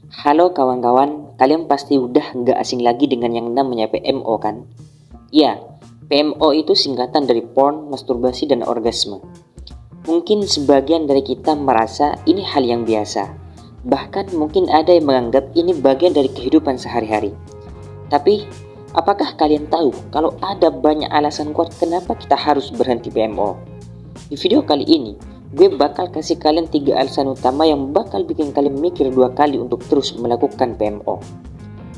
Halo kawan-kawan, kalian pasti udah nggak asing lagi dengan yang namanya PMO kan? Ya, PMO itu singkatan dari porn, masturbasi, dan orgasme. Mungkin sebagian dari kita merasa ini hal yang biasa. Bahkan mungkin ada yang menganggap ini bagian dari kehidupan sehari-hari. Tapi, apakah kalian tahu kalau ada banyak alasan kuat kenapa kita harus berhenti PMO? Di video kali ini, gue bakal kasih kalian 3 alasan utama yang bakal bikin kalian mikir 2 kali untuk terus melakukan PMO.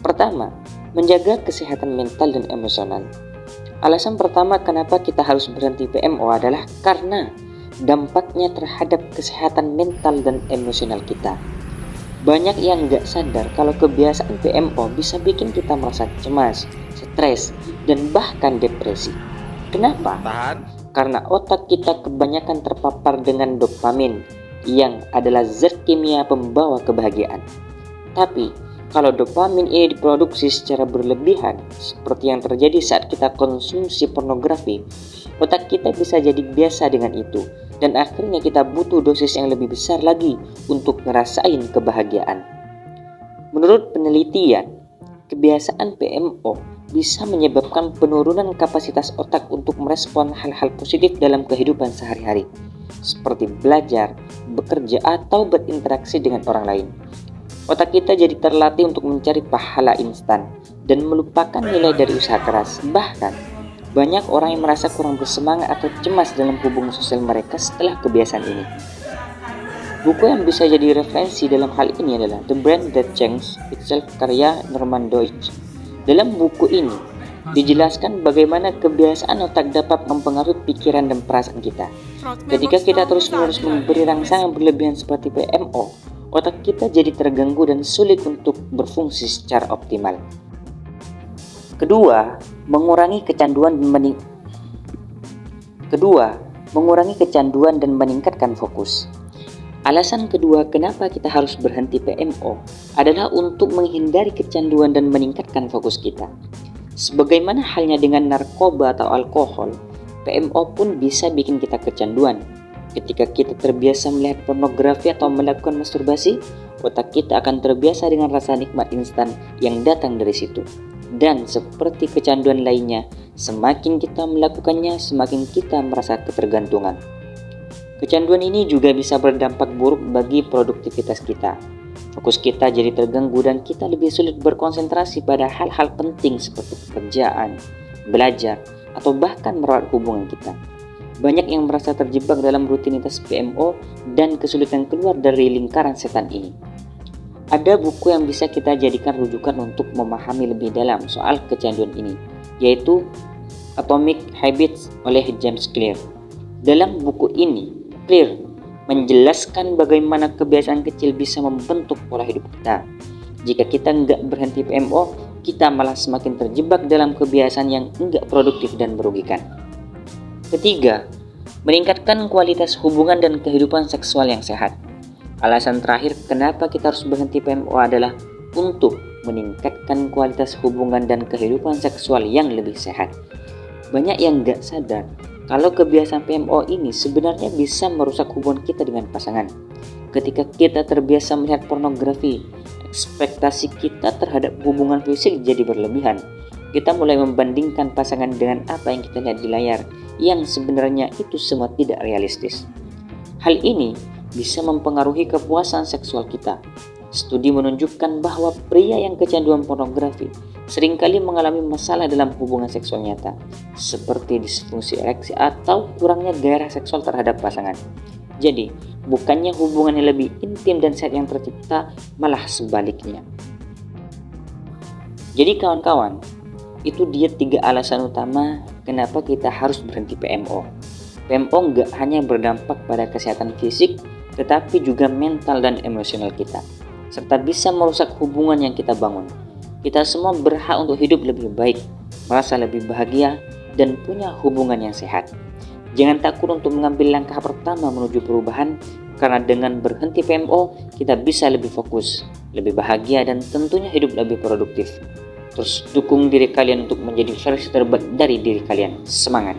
Pertama, menjaga kesehatan mental dan emosional. Alasan pertama kenapa kita harus berhenti PMO adalah karena dampaknya terhadap kesehatan mental dan emosional kita. Banyak yang nggak sadar kalau kebiasaan PMO bisa bikin kita merasa cemas, stres, dan bahkan depresi. Kenapa? Karena otak kita kebanyakan terpapar dengan dopamin yang adalah zat kimia pembawa kebahagiaan. Tapi, kalau dopamin ini diproduksi secara berlebihan, seperti yang terjadi saat kita konsumsi pornografi, otak kita bisa jadi biasa dengan itu, dan akhirnya kita butuh dosis yang lebih besar lagi untuk ngerasain kebahagiaan. Menurut penelitian, kebiasaan PMO bisa menyebabkan penurunan kapasitas otak untuk merespon hal-hal positif dalam kehidupan sehari-hari, seperti belajar, bekerja, atau berinteraksi dengan orang lain. Otak kita jadi terlatih untuk mencari pahala instan dan melupakan nilai dari usaha keras. Bahkan, banyak orang yang merasa kurang bersemangat atau cemas dalam hubungan sosial mereka setelah kebiasaan ini. Buku yang bisa jadi referensi dalam hal ini adalah The Brain That Changed Itself karya Norman Deutsch. Dalam buku ini, dijelaskan bagaimana kebiasaan otak dapat mempengaruhi pikiran dan perasaan kita. Ketika kita terus-menerus memberi rangsangan berlebihan seperti PMO, otak kita jadi terganggu dan sulit untuk berfungsi secara optimal. Kedua, mengurangi kecanduan dan meningkatkan fokus. Alasan kedua kenapa kita harus berhenti PMO adalah untuk menghindari kecanduan dan meningkatkan fokus kita. Sebagaimana halnya dengan narkoba atau alkohol, PMO pun bisa bikin kita kecanduan. Ketika kita terbiasa melihat pornografi atau melakukan masturbasi, otak kita akan terbiasa dengan rasa nikmat instan yang datang dari situ. Dan seperti kecanduan lainnya, semakin kita melakukannya, semakin kita merasa ketergantungan. Kecanduan ini juga bisa berdampak buruk bagi produktivitas kita. Fokus kita jadi terganggu dan kita lebih sulit berkonsentrasi pada hal-hal penting seperti pekerjaan, belajar, atau bahkan merawat hubungan kita. Banyak yang merasa terjebak dalam rutinitas PMO dan kesulitan keluar dari lingkaran setan ini. Ada buku yang bisa kita jadikan rujukan untuk memahami lebih dalam soal kecanduan ini, yaitu Atomic Habits oleh James Clear. Dalam buku ini, Clear menjelaskan bagaimana kebiasaan kecil bisa membentuk pola hidup kita. Jika kita nggak berhenti PMO, kita malah semakin terjebak dalam kebiasaan yang nggak produktif dan merugikan. Ketiga, meningkatkan kualitas hubungan dan kehidupan seksual yang sehat. Alasan terakhir kenapa kita harus berhenti PMO adalah untuk meningkatkan kualitas hubungan dan kehidupan seksual yang lebih sehat. Banyak yang nggak sadar kalau kebiasaan PMO ini sebenarnya bisa merusak hubungan kita dengan pasangan. Ketika kita terbiasa melihat pornografi, ekspektasi kita terhadap hubungan fisik jadi berlebihan. Kita mulai membandingkan pasangan dengan apa yang kita lihat di layar, yang sebenarnya itu semua tidak realistis. Hal ini bisa mempengaruhi kepuasan seksual kita. Studi menunjukkan bahwa pria yang kecanduan pornografi seringkali mengalami masalah dalam hubungan seksual nyata, seperti disfungsi ereksi atau kurangnya gairah seksual terhadap pasangan. Jadi, bukannya hubungan yang lebih intim dan sehat yang tercipta, malah sebaliknya. Jadi kawan-kawan, itu dia 3 alasan utama kenapa kita harus berhenti PMO. PMO nggak hanya berdampak pada kesehatan fisik, tetapi juga mental dan emosional kita, serta bisa merusak hubungan yang kita bangun. Kita semua berhak untuk hidup lebih baik, merasa lebih bahagia, dan punya hubungan yang sehat. Jangan takut untuk mengambil langkah pertama menuju perubahan, karena dengan berhenti PMO, kita bisa lebih fokus, lebih bahagia, dan tentunya hidup lebih produktif. Terus dukung diri kalian untuk menjadi versi terbaik dari diri kalian. Semangat!